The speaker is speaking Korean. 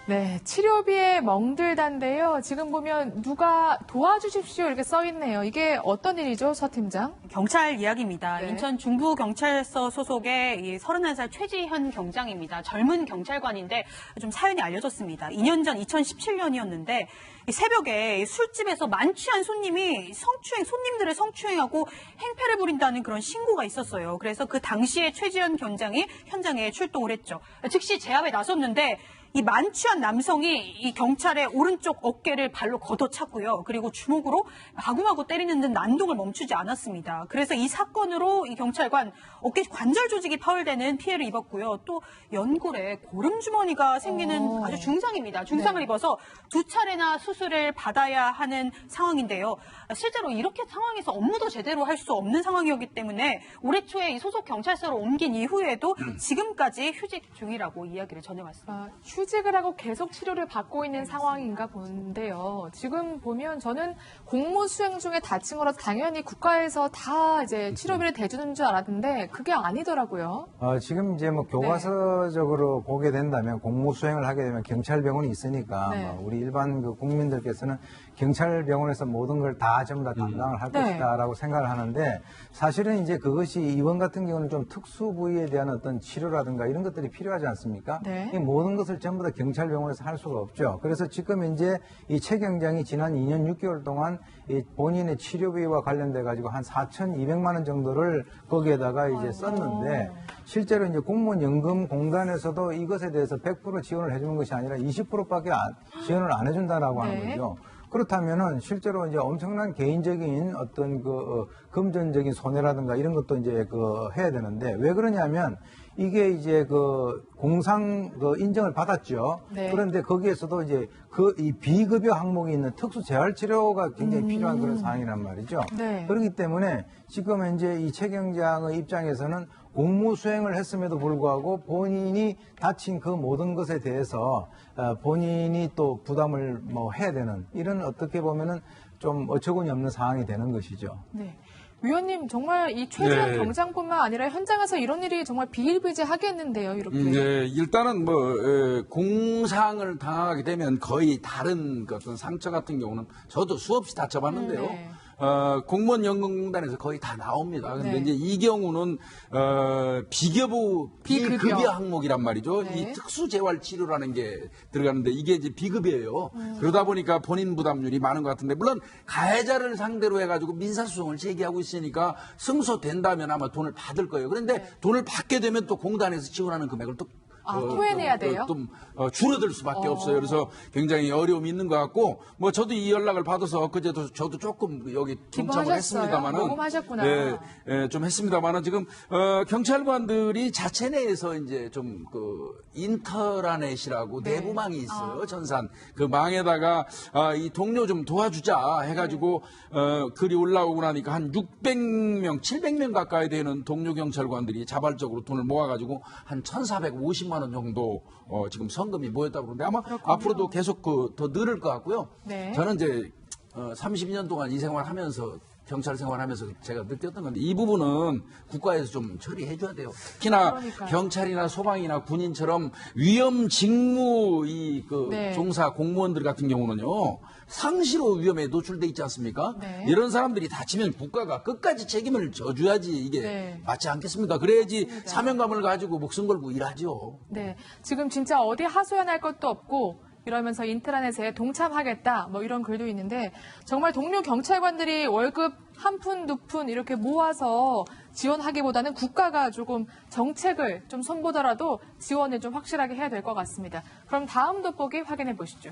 네, 치료비에 멍들단데요. 지금 보면 누가 도와주십시오 이렇게 써 있네요. 이게 어떤 일이죠, 서 팀장? 경찰 이야기입니다. 네. 인천 중부경찰서 소속의 이 31살 최지현 경장입니다. 젊은 경찰관인데 좀 사연이 알려졌습니다. 2년 전 2017년이었는데 새벽에 술집에서 만취한 손님들을 성추행하고 행패를 부린다는 그런 신고가 있었어요. 그래서 그 당시에 최지현 경장이 현장에 출동을 했죠. 즉시 제압에 나섰는데 이 만취한 남성이 이 경찰의 오른쪽 어깨를 발로 걷어찼고요. 그리고 주먹으로 마구마구 때리는 듯 난동을 멈추지 않았습니다. 그래서 이 사건으로 이 경찰관 어깨 관절 조직이 파열되는 피해를 입었고요. 또 연골에 고름주머니가 생기는 아주 중상입니다. 중상을 네. 입어서 2차례나 수술을 받아야 하는 상황인데요. 실제로 이렇게 상황에서 업무도 제대로 할 수 없는 상황이었기 때문에 올해 초에 이 소속 경찰서로 옮긴 이후에도 지금까지 휴직 중이라고 이야기를 전해왔습니다. 휴직을 하고 계속 치료를 받고 있는 상황인가 본데요. 지금 보면 저는 공무 수행 중에 다친 거라서 당연히 국가에서 다 이제 치료비를 대주는 줄 알았는데 그게 아니더라고요. 지금 이제 뭐 교과서적으로 보게 된다면 공무 수행을 하게 되면 경찰병원이 있으니까 네. 우리 일반 그 국민들께서는 경찰병원에서 모든 걸 다 전부 다 담당을 할 것이다라고 생각을 하는데 사실은 이제 그것이 이번 같은 경우는 좀 특수 부위에 대한 어떤 치료라든가 이런 것들이 필요하지 않습니까? 네. 이 모든 것을 전부 다 경찰병원에서 할 수가 없죠. 그래서 지금 이제 이 최 경장이 지난 2년 6개월 동안 이 본인의 치료비와 관련돼 가지고 한 4,200만 원 정도를 거기에다가 이제 썼는데 실제로 이제 공무원연금공단에서도 이것에 대해서 100% 지원을 해주는 것이 아니라 20%밖에 지원을 안 해준다라고 하는 거죠. 그렇다면은 실제로 이제 엄청난 개인적인 어떤 금전적인 손해라든가 이런 것도 이제 해야 되는데 왜 그러냐면 이게 이제 공상 인정을 받았죠. 네. 그런데 거기에서도 이제 이 비급여 항목이 있는 특수 재활 치료가 굉장히 필요한 그런 상황이란 말이죠. 네. 그렇기 때문에 지금 이제 이 최 경장의 입장에서는 공무 수행을 했음에도 불구하고 본인이 다친 그 모든 것에 대해서 본인이 또 부담을 해야 되는 이런 어떻게 보면은 좀 어처구니 없는 상황이 되는 것이죠. 네. 위원님 정말 이 최지현 네. 경장뿐만 아니라 현장에서 이런 일이 정말 비일비재하겠는데요. 이렇게. 네, 일단은 공상을 당하게 되면 거의 다른 어떤 상처 같은 경우는 저도 수없이 다쳐봤는데요. 네. 공무원연금공단에서 거의 다 나옵니다. 근데 네. 이제 이 경우는 비급여 항목이란 말이죠. 네. 이 특수재활치료라는 게 들어가는데 이게 이제 비급여예요. 그러다 보니까 본인 부담률이 많은 것 같은데 물론 가해자를 상대로 해가지고 민사소송을 제기하고 있으니까 승소된다면 아마 돈을 받을 거예요. 그런데 돈을 받게 되면 또 공단에서 지원하는 금액을 또 토해내야 돼요? 좀 줄어들 수밖에 없어요. 그래서 굉장히 어려움이 있는 것 같고, 저도 이 연락을 받아서 그제도 저도 조금 여기 동참을 했습니다만은. 모금하셨구나. 네, 좀 했습니다만은 지금, 경찰관들이 자체 내에서 이제 좀 인터라넷이라고 네. 내부망이 있어요. 전산. 그 망에다가, 이 동료 좀 도와주자 해가지고, 글이 올라오고 나니까 한 600명, 700명 가까이 되는 동료 경찰관들이 자발적으로 돈을 모아가지고 한 1,450만 원 정도 지금 성금이 모였다고 그러는데 아마 앞으로도 계속 더 늘을 것 같고요. 네. 저는 이제 32년 동안 이 생활하면서 경찰 생활하면서 제가 느꼈던 건데 이 부분은 국가에서 좀 처리해 줘야 돼요. 특히나 그러니까요. 경찰이나 소방이나 군인처럼 위험 직무 네. 종사 공무원들 같은 경우는요. 상시로 위험에 노출돼 있지 않습니까? 네. 이런 사람들이 다치면 국가가 끝까지 책임을 져줘야지 이게 네. 맞지 않겠습니까? 그래야지 사명감을 가지고 목숨 걸고 일하죠. 네. 지금 진짜 어디 하소연할 것도 없고 이러면서 인트라넷에 동참하겠다 이런 글도 있는데 정말 동료 경찰관들이 월급 한 푼, 두 푼 이렇게 모아서 지원하기보다는 국가가 조금 정책을 좀 손보더라도 지원을 좀 확실하게 해야 될 것 같습니다. 그럼 다음 돋보기 확인해 보시죠.